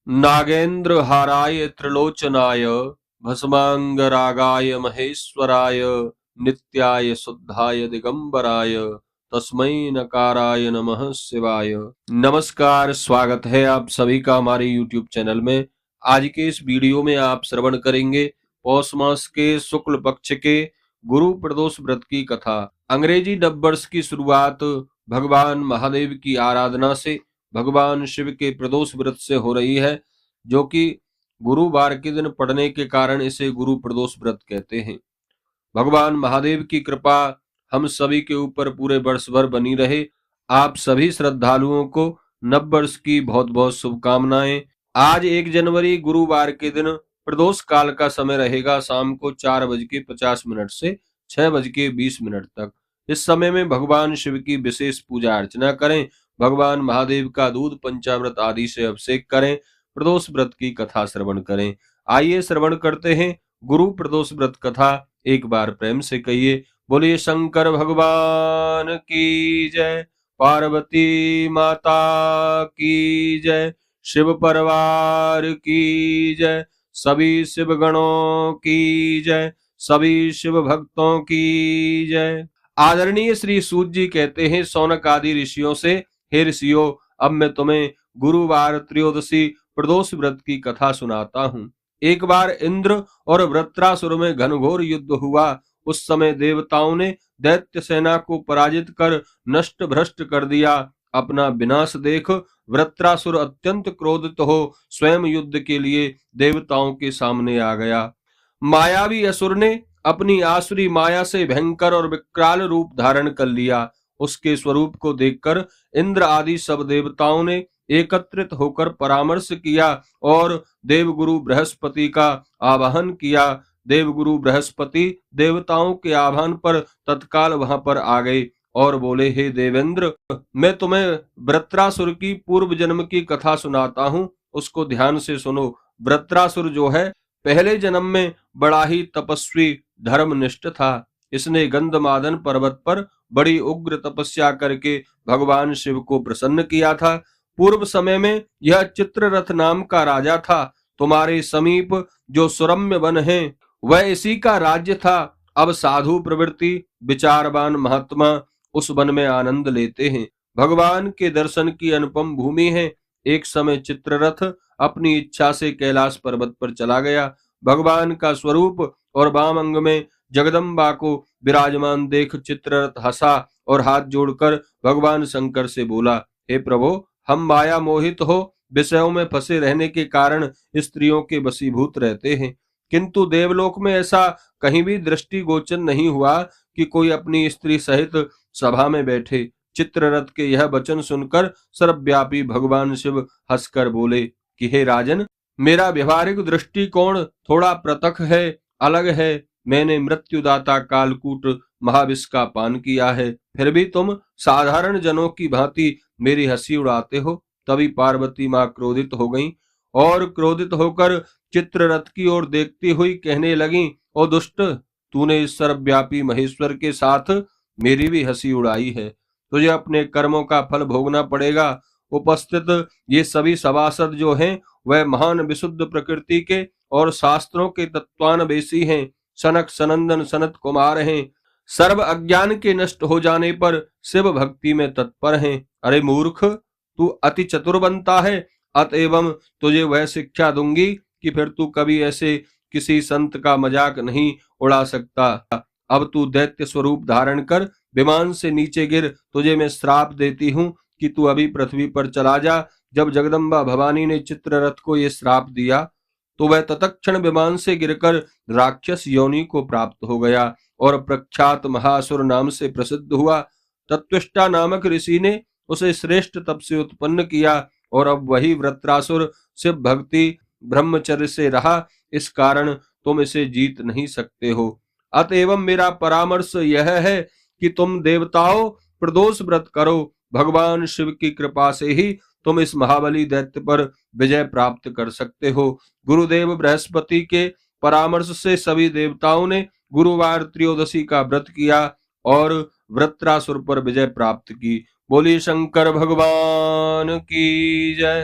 नागेंद्र हाराय त्रिलोचनाय भस्मांगरागाय महेश्वराय नित्याय शुद्धाय दिगंबराय तस्मै नकाराय नमः शिवाय। नमस्कार, स्वागत है आप सभी का हमारे YouTube चैनल में। आज के इस वीडियो में आप श्रवण करेंगे पौष मास के शुक्ल पक्ष के गुरु प्रदोष व्रत की कथा। अंग्रेजी नववर्ष की शुरुआत भगवान महादेव की आराधना से भगवान शिव के प्रदोष व्रत से हो रही है, जो कि गुरुवार के दिन पड़ने के कारण इसे गुरु प्रदोष व्रत कहते हैं। भगवान महादेव की कृपा हम सभी के ऊपर पूरे वर्ष भर बनी रहे। आप सभी श्रद्धालुओं को नववर्ष की बहुत बहुत शुभकामनाएं। आज 1 जनवरी गुरुवार के दिन प्रदोष काल का समय रहेगा शाम को 4:50 से 6:20 तक। इस समय में भगवान शिव की विशेष पूजा अर्चना करें, भगवान महादेव का दूध पंचामृत आदि से अभिषेक करें, प्रदोष व्रत की कथा श्रवण करें। आइए श्रवण करते हैं गुरु प्रदोष व्रत कथा। एक बार प्रेम से कहिए, बोलिए शंकर भगवान की जय, पार्वती माता की जय, शिव परिवार की जय, सभी शिव गणों की जय, सभी शिव भक्तों की जय। आदरणीय श्री सूत जी कहते हैं शौनक आदि ऋषियों से, हे ऋषियों, अब मैं तुम्हें गुरुवार त्रयोदशी प्रदोष व्रत की कथा सुनाता हूँ। एक बार इंद्र और वृत्रासुर में घनघोर युद्ध हुआ। उस समय देवताओं ने दैत्य सेना को पराजित कर नष्ट भ्रष्ट कर दिया। अपना विनाश देख वृत्रासुर अत्यंत क्रोधित हो स्वयं युद्ध के लिए देवताओं के सामने आ गया। मायावी असुर ने अपनी आसुरी माया से भयंकर और विकराल रूप धारण कर लिया। उसके स्वरूप को देखकर इंद्र आदि सब देवताओं ने एकत्रित होकर परामर्श किया और देवगुरु बृहस्पति का आवाहन किया। देवगुरु बृहस्पति देवताओं के आह्वान पर तत्काल वहां पर आ गए और बोले, हे देवेंद्र, मैं तुम्हें वृत्रासुर की पूर्व जन्म की कथा सुनाता हूँ, उसको ध्यान से सुनो। वृत्रासुर जो है पहले जन्म में बड़ा ही तपस्वी धर्मनिष्ठ था। इसने गंधमादन पर्वत पर बड़ी उग्र तपस्या करके भगवान शिव को प्रसन्न किया था। पूर्व समय में यह चित्ररथ नाम का राजा था। तुम्हारे समीप जो सुरम्य वन है वह इसी का राज्य था। अब साधु प्रवृत्ति विचारवान महात्मा उस वन में आनंद लेते हैं। भगवान के दर्शन की अनुपम भूमि है। एक समय चित्ररथ अपनी इच्छा से कैलाश पर्वत पर चला गया। भगवान का स्वरूप और वाम अंग में जगदम्बा को विराजमान देख चित्ररथ हंसा और हाथ जोड़कर भगवान शंकर से बोला, हे प्रभु, हम माया मोहित हो विषयों में फंसे रहने के कारण स्त्रियों के वशीभूत रहते हैं, किंतु देवलोक में ऐसा कहीं भी दृष्टि गोचर नहीं हुआ कि कोई अपनी स्त्री सहित सभा में बैठे। चित्ररथ के यह वचन सुनकर सर्वव्यापी भगवान शिव हंसकर बोले कि हे राजन, मेरा व्यवहारिक दृष्टिकोण थोड़ा पृथक है, अलग है। मैंने मृत्युदाता कालकूट महाविष का पान किया है, फिर भी तुम साधारण जनों की भांति मेरी हंसी उड़ाते हो। तभी पार्वती माँ क्रोधित हो गईं और क्रोधित होकर चित्ररथ की ओर देखती हुई कहने लगी, ओ दुष्ट, तूने इस सर्वव्यापी महेश्वर के साथ मेरी भी हंसी उड़ाई है। तुझे अपने कर्मों का फल भोगना पड़ेगा। उपस्थित ये सभी सभासद जो हैं वह महान विशुद्ध प्रकृति के और शास्त्रों के तत्वान्वेषी हैं। सनक सनंदन सनत कुमार हैं। सर्व अज्ञान के नष्ट हो जाने पर शिव भक्ति में तत्पर हैं। अरे मूर्ख, तू अति चतुर बनता है, अतएव तुझे वह शिक्षा दूंगी कि फिर तू कभी ऐसे किसी संत का मजाक नहीं उड़ा सकता। अब तू दैत्य स्वरूप धारण कर विमान से नीचे गिर। तुझे मैं श्राप देती हूँ कि तू अभी पृथ्वी पर चला जा। जब जगदम्बा भवानी ने चित्ररथ को ये श्राप दिया तो वह तत्क्षण विमान से गिरकर राक्षस योनि को प्राप्त हो गया और प्रख्यात महासुर नाम से प्रसिद्ध हुआ। तत्विष्टा नामक ऋषि ने उसे श्रेष्ठ तप से उत्पन्न किया और अब वही वृत्रासुर शिव भक्ति ब्रह्मचर्य से रहा। इस कारण तुम इसे जीत नहीं सकते हो। अतएव मेरा परामर्श यह है कि तुम देवताओं प्रदोष व्रत करो। भगवान शिव की कृपा से ही तुम इस महाबली दैत्य पर विजय प्राप्त कर सकते हो। गुरुदेव बृहस्पति के परामर्श से सभी देवताओं ने गुरुवार त्रयोदशी का व्रत किया और वृत्रासुर पर विजय प्राप्त की। बोलिए शंकर भगवान की जय।